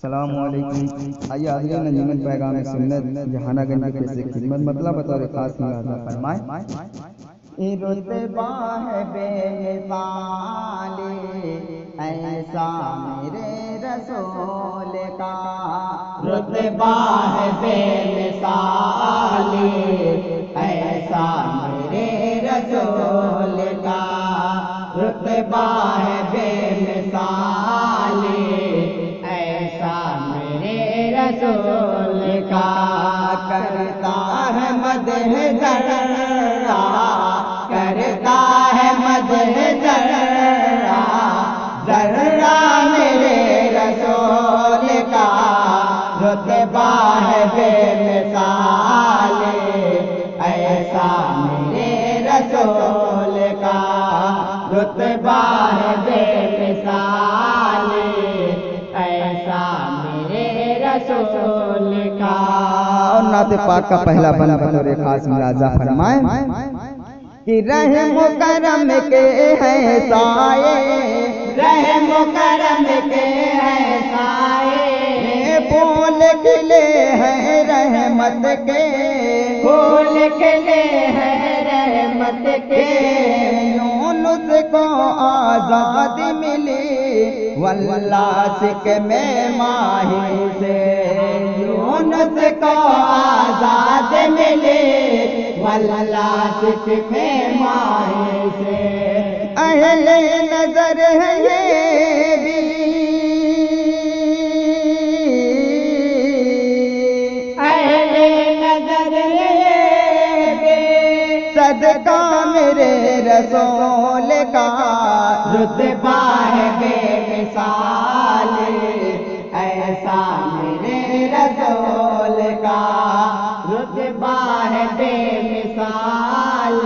السلام علیکم. آئیے حاضرین انجمن پیغام سنت جہانہ گنج کی پیش خدمت مطلب بطور خاص ملاحظہ فرمائیں. رتبہ ہے بے مثال ایسا میرے رسول کا، رتبہ ہے بے مثال ایسا میرے رسول کا، رتبہ ہے بے مثال ایسا میرے رسول کا. کرتا ہے مدح ذرا، کرتا ہے مدح ذرا، ذرا میرے رسول کا، رتبہ ہے بے مثال ایسا میرے رسول کا، رتبہ ہے بے مثال ایسا میرے رسول کا. اور نعت پاک کا پہلا بند بطور خاص ملاحظہ فرمائیں کہ رحم و کرم کے ہیں سائے، رحم و کرم کے ہیں سائے، پھول کھلے ہیں رحمت کے، پھول کھلے ہیں رحمت کے. یونس کو آزاد ملی واللہ سکھ میں ماہی سے، یونس کو آزاد ملی واللہ سکھ میں ماہی سے. اہل نظر ہے یہ بھی، اہل نظر ہے یہ بھی، صدقہ میرے رسول کا، رتبہ ہے بے مثال ایسا میرے رسول کا، رتبہ ہے بے مثال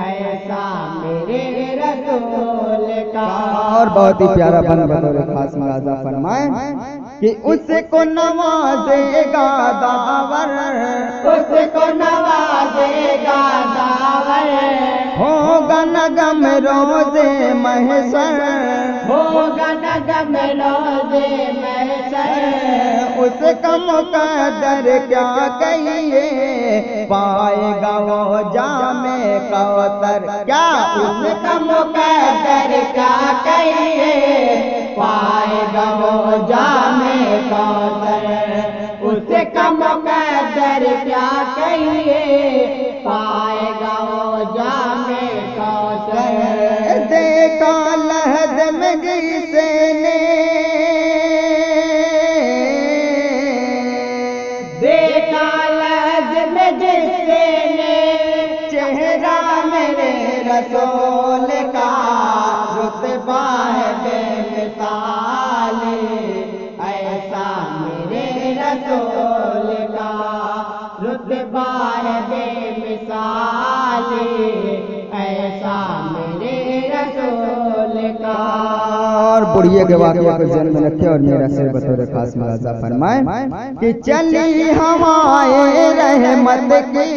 ایسا میرے رسول کا. اور بہت ہی پیارا بند بطور خاص ملاحظہ فرمائیں کہ اس کو نوازے گا داور، اس کو نوازے گا داور، ہوگا نغم روزے محشر، ہوگا نغم روزے محشر. اس کا مقدر کیا کہیے، پائے گا وہ جام کوثر. کیا اس کا مقدر کیا کہیے، پائے گا وہ جام کوثر. اس کا مقدر کیا کہیے، پائے گا وہ جام کوثر. دیکھا لحد میں جسے نے، دیکھا لحد میں جسے نے چہرہ میرے رسول کا، رتبہ ہے بے مثال ایسا میرے رسول کا، رتبہ ہے بے مثال ایسا میرے رسول کا. اور بڑھئے کے واقعہ کو ذہن میں رکھے اور میرا سے بطور خاص ملاحظہ فرمائیں کہ چلی ہوائیں رحمت کی،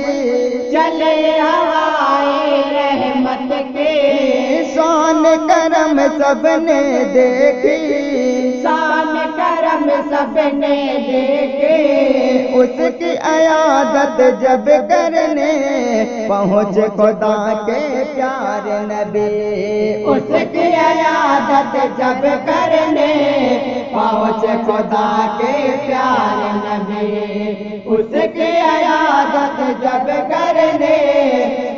چلی ہوائیں رحمت کی، شان کرم سب نے دیکھی، شان کرم سب نے دیکھی. اس کی عیادت جب کرنے پہنچ خدا کے پیارے نبی، اس کی عیادت جب کرنے پہنچ خدا کے پیارے نبی، اس کی عیادت جب کرنے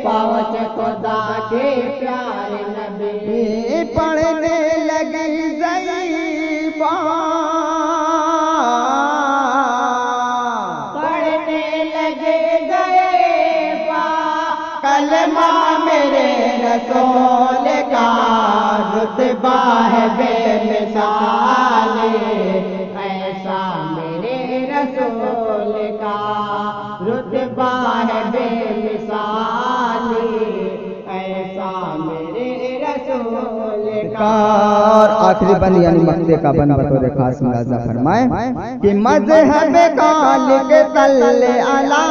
پہنچ خدا کے پیارے نبی. پڑھنے لگی ضعیفہ، پڑھنے لگے ضعیفہ کلمہ میرے رسول کا، رتبہ ہے بے مثال ایسا میرے رسول کا، رتبہ ہے بے مثال ایسا میرے رسول کا. اور آخری بند یعنی مقطع کا بند بطور خاص ملاحظہ فرمائیں کہ مذہب خالق صلی اللہ،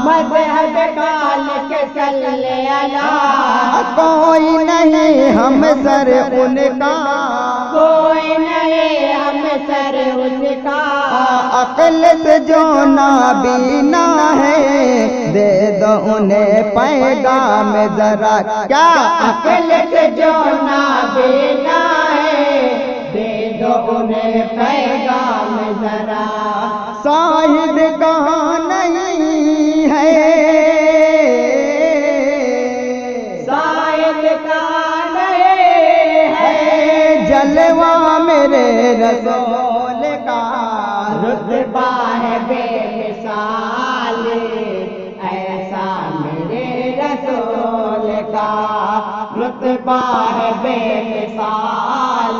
مذہب خالق صلی اللہ، کوئی نہیں ہم سر ان کا، کوئی نہیں ہم اثر اس کا، عقل سے جو نابینا ہے دے دو انہیں پیغام ذرا، کیا عقل سے جو نابینا ہے دے دو انہیں پیغام ذرا، شاہد کہاں نہیں ہے، شاہد کہاں نہیں ہے، جلوہ میرے رسول کا، رتبہ ہے بے مثال ایسا میرے رسول کا، رتبہ ہے بے مثال